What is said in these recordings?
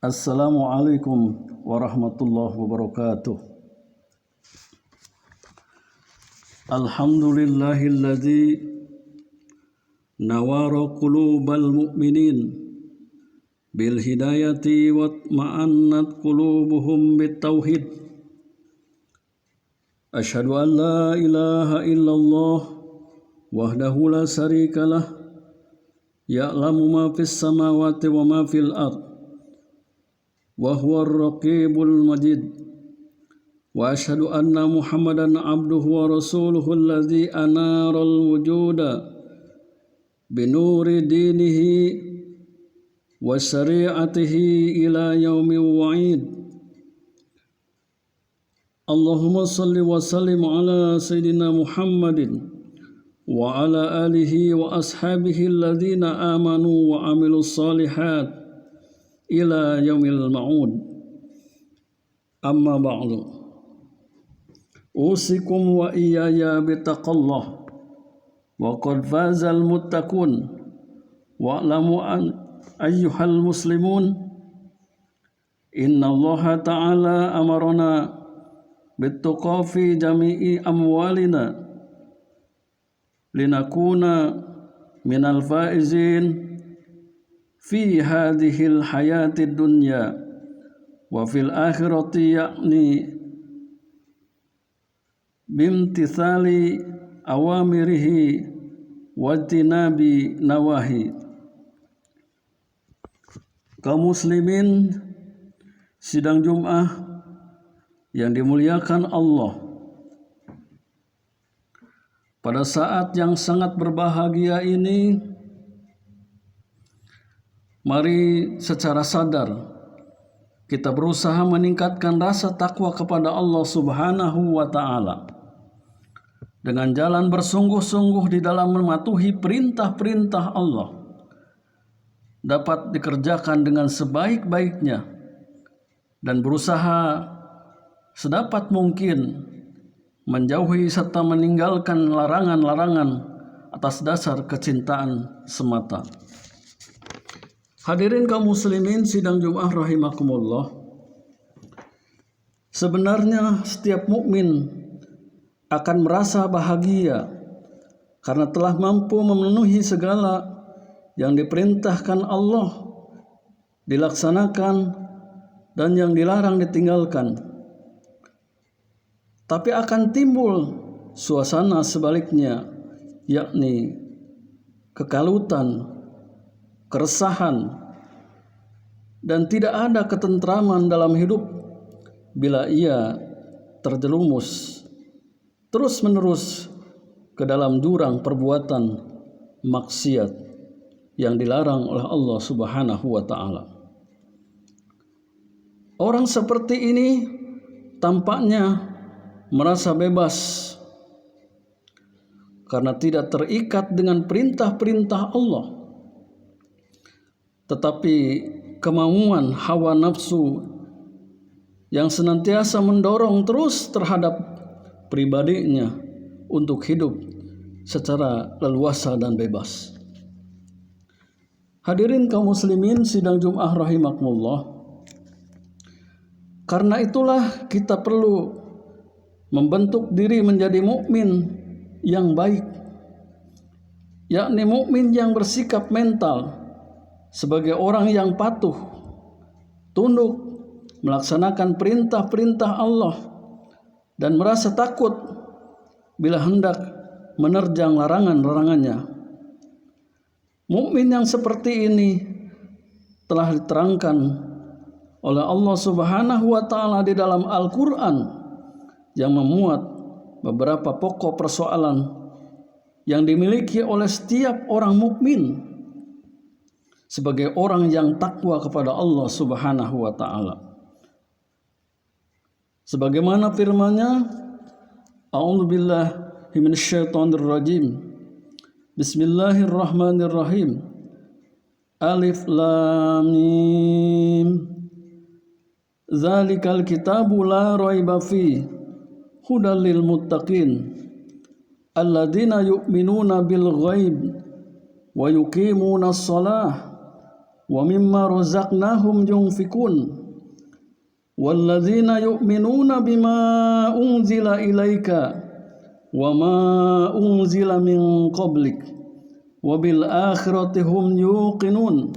Assalamualaikum warahmatullahi wabarakatuh. Alhamdulillahilladzi nawara qulubal mu'minin bil hidayati wa ma'annat qulubuhum bit tauhid. Asyhadu an la ilaha illallah wahdahu la syarikalah ya'lamu ma fis samawati wa ma fil ard wa huwa ar-raqibul majid. Wa asyhadu anna Muhammadan abduhu wa rasuluhu alladzi anaral wujuda binuri dinihi wa syari'atihi ila yaumil wa'id. Allahumma salli wa sallim ala sayyidina Muhammadin wa ala alihi wa ashabihi alladhina amanu wa amilus salihat ila yaumil ma'ud. Amma ba'du. Usikum wa iyaya bitaqallah wa qad fazal muttaqun wa'lamu an ayyuhal muslimun inna allaha ta'ala amarana bittuqa fi jami'i amwalina linakuna minal faizin fi hadhil hayatid dunya wa fil akhirati, yakni bimtithali awamirihi wajtinabi nawahi. Kaum muslimin sidang Jum'ah yang dimuliakan Allah, pada saat yang sangat berbahagia ini, mari secara sadar kita berusaha meningkatkan rasa takwa kepada Allah Subhanahu wa Ta'ala dengan jalan bersungguh-sungguh di dalam mematuhi perintah-perintah Allah, dapat dikerjakan dengan sebaik-baiknya dan berusaha sedapat mungkin menjauhi serta meninggalkan larangan-larangan atas dasar kecintaan semata. Hadirin kaum muslimin sidang Jum'ah rahimakumullah. Sebenarnya setiap mukmin akan merasa bahagia karena telah mampu memenuhi segala yang diperintahkan Allah dilaksanakan dan yang dilarang ditinggalkan. Tapi akan timbul suasana sebaliknya, yakni kekalutan, keresahan, dan tidak ada ketentraman dalam hidup bila ia terjerumus terus-menerus ke dalam jurang perbuatan maksiat yang dilarang oleh Allah Subhanahu wa Ta'ala. Orang seperti ini tampaknya merasa bebas karena tidak terikat dengan perintah-perintah Allah. Tetapi kemauan hawa nafsu yang senantiasa mendorong terus terhadap pribadinya untuk hidup secara leluasa dan bebas. Hadirin kaum muslimin sidang Jum'ah rahimakumullah. Karena itulah kita perlu membentuk diri menjadi mukmin yang baik, yakni mukmin yang bersikap mental sebagai orang yang patuh, tunduk, melaksanakan perintah-perintah Allah, dan merasa takut bila hendak menerjang larangan-larangannya. Mukmin yang seperti ini telah diterangkan oleh Allah Subhanahu wa Ta'ala di dalam Al-Quran yang memuat beberapa pokok persoalan yang dimiliki oleh setiap orang mukmin sebagai orang yang takwa kepada Allah Subhanahu wa Ta'ala. Sebagaimana firman-Nya, A'udzubillahi minasyaitonirrajim. Bismillahirrahmanirrahim. Alif Lam Mim. Dzalikal kitabu la raiba fi hudal lil muttaqin alladzina yu'minuna bil ghaib wa yuqimuna shalah wa mimma razaqnahum yunfikun walladzina yu'minuna bima unzila ilaika wa ma unzila min qablik wa bil akhirati hum yuqinun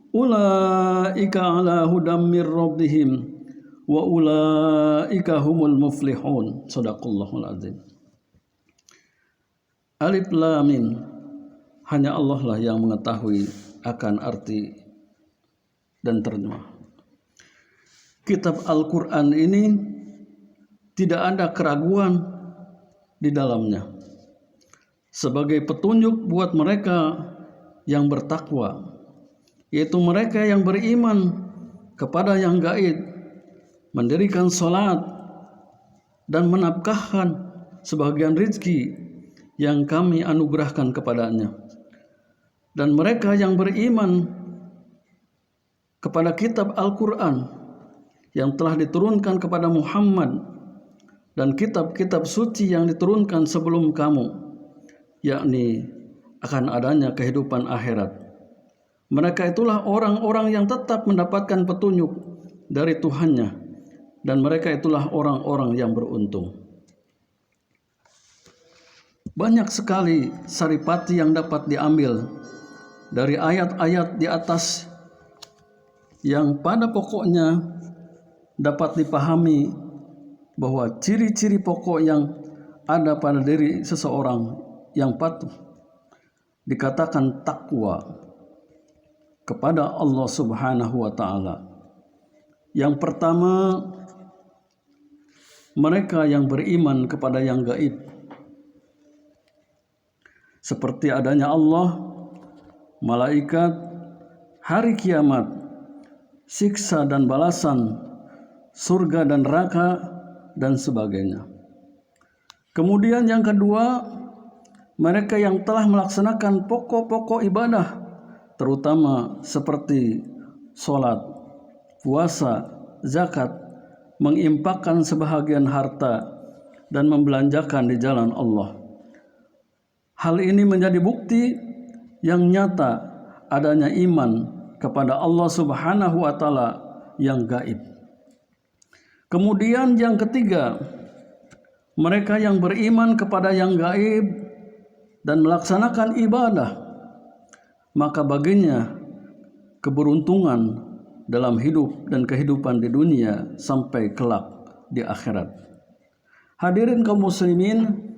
ulaika ala hudam mir rabbihim wa ulaika humul muflihun. Shadaqallahul azim. Alif Lam Mim, hanya Allah lah yang mengetahui akan arti dan terjemah. Kitab Al-Quran ini tidak ada keraguan di dalamnya sebagai petunjuk buat mereka yang bertakwa, yaitu mereka yang beriman kepada yang gaib, mendirikan salat dan menafkahkan sebagian rezeki yang kami anugerahkan kepadanya, dan mereka yang beriman kepada kitab Al-Quran yang telah diturunkan kepada Muhammad dan kitab-kitab suci yang diturunkan sebelum kamu, yakni akan adanya kehidupan akhirat. Mereka itulah orang-orang yang tetap mendapatkan petunjuk dari Tuhannya, dan mereka itulah orang-orang yang beruntung. Banyak sekali saripati yang dapat diambil dari ayat-ayat di atas yang pada pokoknya dapat dipahami bahwa ciri-ciri pokok yang ada pada diri seseorang yang patuh dikatakan takwa kepada Allah Subhanahu wa Ta'ala. Yang pertama, mereka yang beriman kepada yang gaib, seperti adanya Allah, malaikat, hari kiamat, siksa dan balasan, surga dan neraka, dan sebagainya. Kemudian yang kedua, mereka yang telah melaksanakan pokok-pokok ibadah, terutama seperti sholat, puasa, zakat, menginfakkan sebahagian harta, dan membelanjakan di jalan Allah. Hal ini menjadi bukti yang nyata adanya iman kepada Allah Subhanahu wa Ta'ala yang gaib. Kemudian yang ketiga, mereka yang beriman kepada yang gaib dan melaksanakan ibadah, maka baginya keberuntungan dalam hidup dan kehidupan di dunia sampai kelak di akhirat. Hadirin kaum muslimin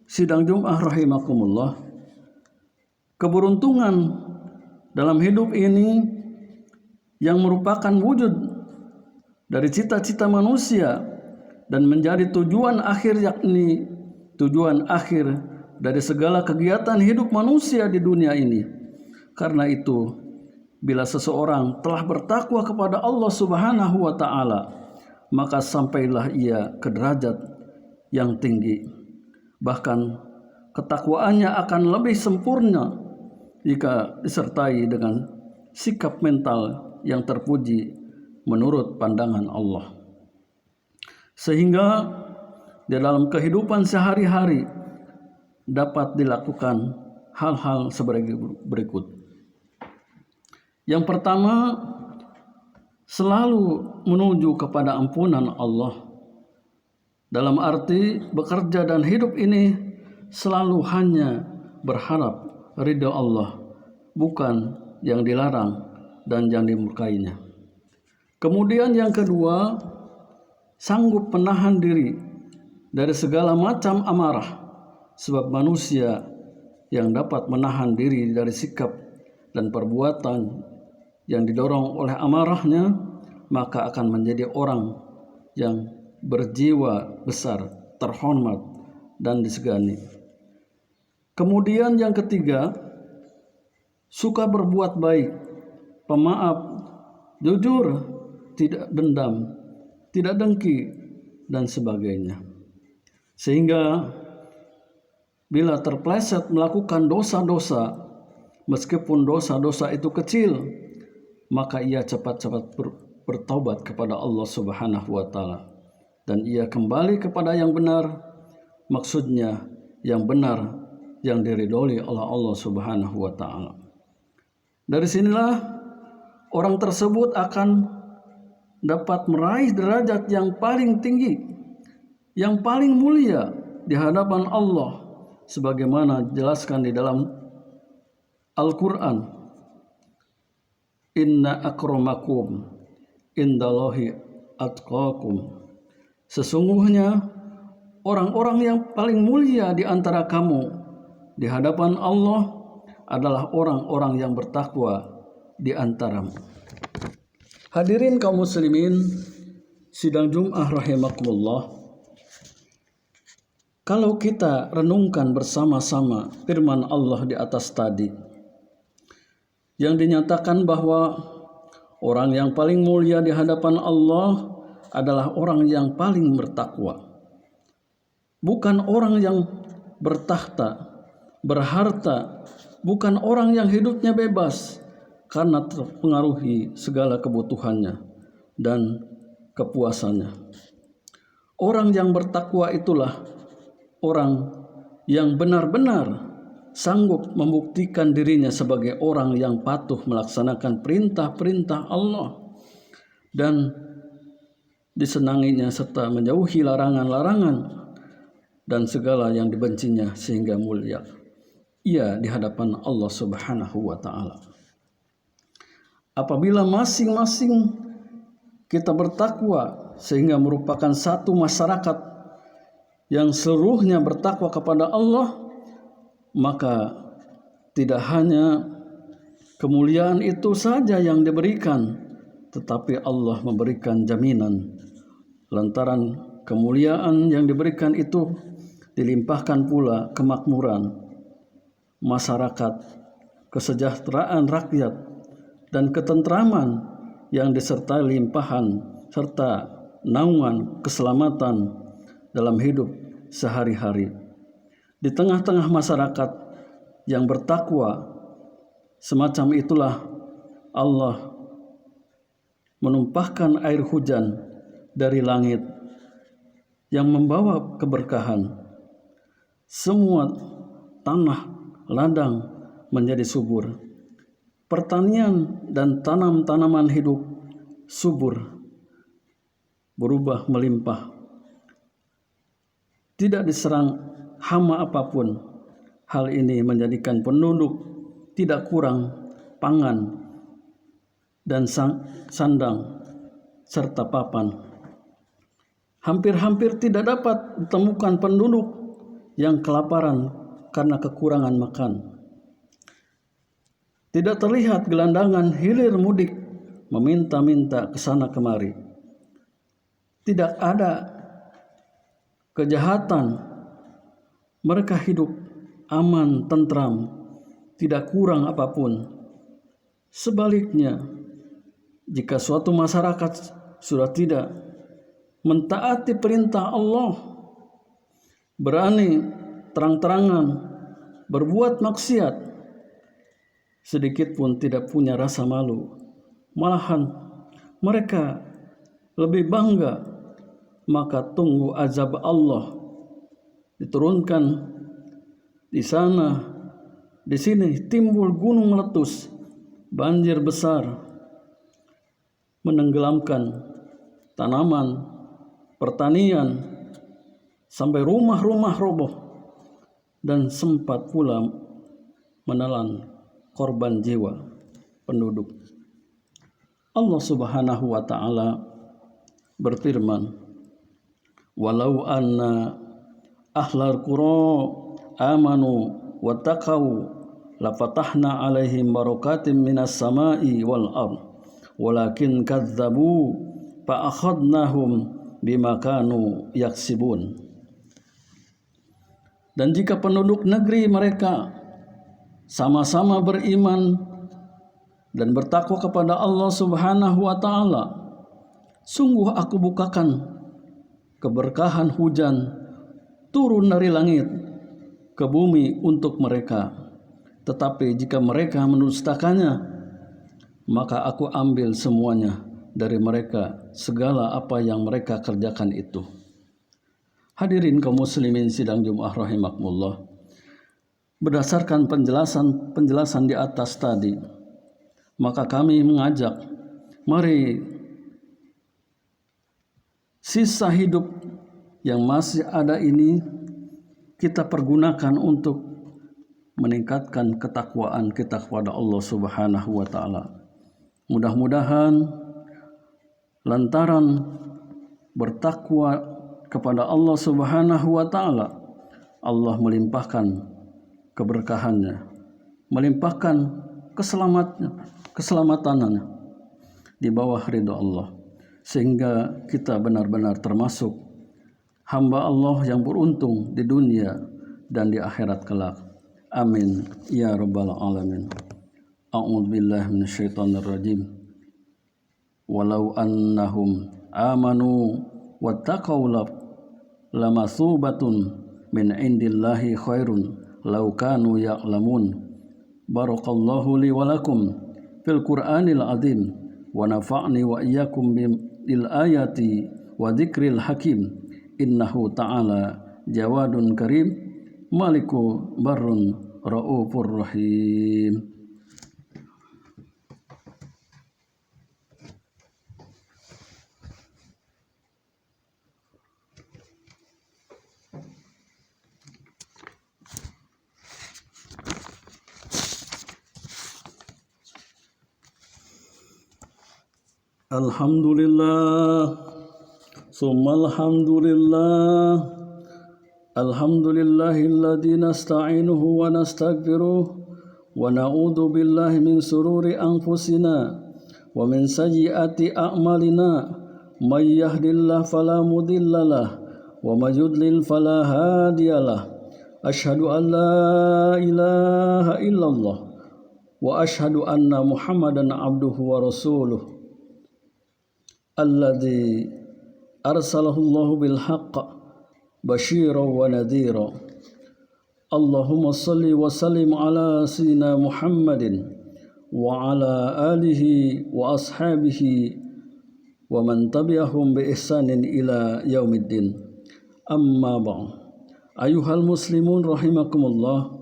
sidang Jumat rahimakumullah, keberuntungan dalam hidup ini yang merupakan wujud dari cita-cita manusia dan menjadi tujuan akhir, yakni tujuan akhir dari segala kegiatan hidup manusia di dunia ini. Karena itu, bila seseorang telah bertakwa kepada Allah Subhanahu wa Ta'ala, maka sampailah ia ke derajat yang tinggi. Bahkan ketakwaannya akan lebih sempurna jika disertai dengan sikap mental yang terpuji menurut pandangan Allah. Sehingga di dalam kehidupan sehari-hari dapat dilakukan hal-hal sebagai berikut. Yang pertama, selalu menuju kepada ampunan Allah. Dalam arti bekerja dan hidup ini selalu hanya berharap ridha Allah, bukan yang dilarang dan yang dimurkainya. Kemudian yang kedua, sanggup menahan diri dari segala macam amarah, sebab manusia yang dapat menahan diri dari sikap dan perbuatan yang didorong oleh amarahnya, maka akan menjadi orang yang berjiwa besar, terhormat, dan disegani. Kemudian yang ketiga, suka berbuat baik, pemaaf, jujur, tidak dendam, tidak dengki, dan sebagainya. Sehingga bila terpleset melakukan dosa-dosa, meskipun dosa-dosa itu kecil, maka ia cepat-cepat bertaubat kepada Allah Subhanahu wa Ta'ala, dan ia kembali kepada yang benar, maksudnya yang benar yang diridhoi oleh Allah Subhanahu wa Ta'ala. Dari sinilah orang tersebut akan dapat meraih derajat yang paling tinggi, yang paling mulia di hadapan Allah, sebagaimana dijelaskan di dalam Al-Quran. Inna akramakum indallahi atqakum. Sesungguhnya orang-orang yang paling mulia di antara kamu di hadapan Allah adalah orang-orang yang bertakwa di antaramu. Hadirin kaum muslimin sidang Jum'ah rahimakumullah. Kalau kita renungkan bersama-sama firman Allah di atas tadi, yang dinyatakan bahwa orang yang paling mulia di hadapan Allah adalah orang yang paling bertakwa. Bukan orang yang bertahta, berharta, bukan orang yang hidupnya bebas karena terpengaruhi segala kebutuhannya dan kepuasannya. Orang yang bertakwa itulah orang yang benar-benar sanggup membuktikan dirinya sebagai orang yang patuh melaksanakan perintah-perintah Allah dan disenanginya serta menjauhi larangan-larangan dan segala yang dibencinya sehingga mulia ia di hadapan Allah Subhanahu wa Ta'ala. Apabila masing-masing kita bertakwa sehingga merupakan satu masyarakat yang seluruhnya bertakwa kepada Allah, maka tidak hanya kemuliaan itu saja yang diberikan, tetapi Allah memberikan jaminan lantaran kemuliaan yang diberikan itu dilimpahkan pula kemakmuran masyarakat, kesejahteraan rakyat, dan ketentraman yang disertai limpahan serta naungan keselamatan dalam hidup sehari-hari. Di tengah-tengah masyarakat yang bertakwa semacam itulah Allah menumpahkan air hujan dari langit yang membawa keberkahan. Semua tanah ladang menjadi subur. Pertanian dan tanam-tanaman hidup subur, berubah melimpah. Tidak diserang hama apapun. Hal ini menjadikan penduduk tidak kurang pangan dan sandang serta papan. Hampir-hampir tidak dapat ditemukan penduduk yang kelaparan karena kekurangan makan. Tidak terlihat gelandangan hilir mudik meminta-minta ke sana kemari. Tidak ada kejahatan. Mereka hidup aman, tentram, tidak kurang apapun. Sebaliknya, jika suatu masyarakat sudah tidak mentaati perintah Allah, berani terang-terangan berbuat maksiat, sedikit pun tidak punya rasa malu, malahan mereka lebih bangga, maka tunggu azab Allah diturunkan di sana, di sini timbul gunung meletus, banjir besar, menenggelamkan tanaman, pertanian, sampai rumah-rumah roboh, dan sempat pula menelan korban jiwa penduduk. Allah Subhanahu wa Ta'ala berfirman, walau anna ahlal qura amanu wattaqau lafatahna alaihim barakatim minas samai wal ard walakin kadzabu fa akhadnahum bima kanu yaksibun. Dan jika penduduk negeri mereka sama-sama beriman dan bertakwa kepada Allah Subhanahu wa Ta'ala, sungguh aku bukakan keberkahan hujan turun dari langit ke bumi untuk mereka. Tetapi jika mereka mendustakannya, maka aku ambil semuanya dari mereka, segala apa yang mereka kerjakan itu. Hadirin kaum muslimin sidang Jum'ah rahimakumullah. Berdasarkan penjelasan di atas tadi, Maka kami mengajak, mari sisa hidup yang masih ada ini kita pergunakan untuk meningkatkan ketakwaan kita kepada Allah Subhanahu wa taala. Mudah-mudahan lantaran bertakwa kepada Allah Subhanahu wa taala, Allah melimpahkan keberkahannya, melimpahkan keselamatannya di bawah ridha Allah, sehingga kita benar-benar termasuk hamba Allah yang beruntung di dunia dan di akhirat kelak. Amin ya rabbal alamin. A'udzubillahi minasyaitonir rajim. Walau annahum amanu wattaqaw lamathubatun min indillahi khairun law kanu ya'lamun. Barakallahu li wa lakum fil Qur'anil azim wa nafa'ni wa iyyakum bil ayati wa dzikril hakim. Innahu ta'ala jawadun karim maliku barrun raufur rahim. Alhamdulillah, summa alhamdulillah. Alhamdulillahilladzi nasta'inuhu wa nastaghfiruh wa na'udzu billahi min sururi anfusina wa min sayyiati a'malina. May yahdihillahu fala mudhillalah wa may yudlil fala hadiyalah. Asyhadu an la ilaha illallah wa asyhadu anna Muhammadan abduhu wa rasuluh alladzi arsalahu Allahu bil haqq Bashira wa nadhira. Allahumma salli wa sallim ala sayyidina Muhammadin wa ala alihi wa ashabihi wa man tabi'ahum bi ihsanin ila yaumiddin. Amma ba'd. Ayuhal muslimun rahimakumullah,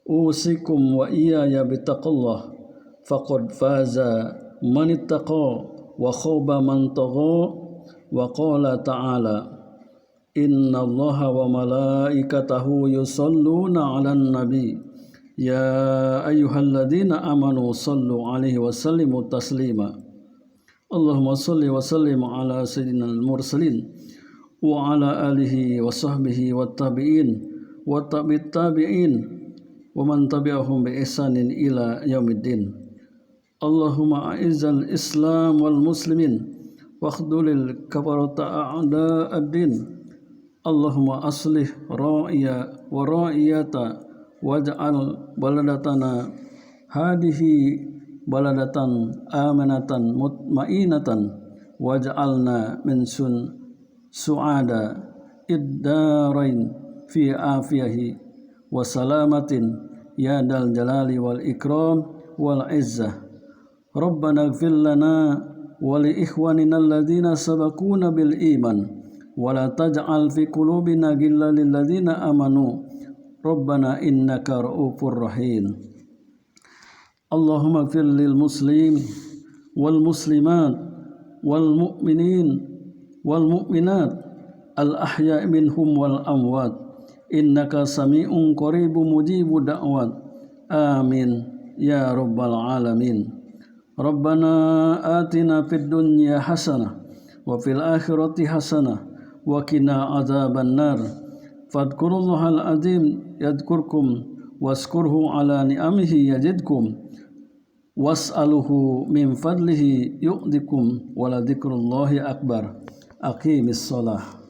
usikum wa iyaya bittaqullah, faqad faza man ittaqa wa khaba man tagha. Wa qala ta'ala, Inna Allaha wa malaikatahu yusalluna 'alan nabi ya ayyuhalladzina amanu sallu 'alaihi wa sallimu taslima. Allahumma salli wa sallim ala sayyidinal mursalin wa ala alihi wa sahbihi wat tabi'in wa tabi'it tabi'in wa man tabi'ahum bi ihsanin ila yaumiddin. Allahumma a'izzal islam wal muslimin wa khdhulil kafarata a'da'ad-din. Allahumma aslih ra'iya wa ra'iyata waj'al baladatana hadihi baladatan amanatan mutmainatan waj'alna min su'ada iddarain fi afiyahi wa salamatin ya dal jalali wal ikram wal izzah. Rabbana ighfir lana wa li ikhwanina alladhina sabaquna bil iman wa la taj'al fi qulubina ghillan lil ladzina amanu Rabbana innaka ra'ufur rahim. Allahumma ighfir lil muslimin wal muslimat wal mu'minin wal mu'minat al ahya'i minhum wal amwat innaka sami'un qaribun mujibu da'wat. Amin ya rabbal alamin. Rabbana atina fid dunya hasanah wa fil akhirati hasanah wa qina adzaban nar. Fadhkurullahal azim yadhkurkum waskurhu ala ni'amihi yazidkum was'aluhu min fadlihi yu'dikum wa la dzikrullahi akbar. Aqimis shalah.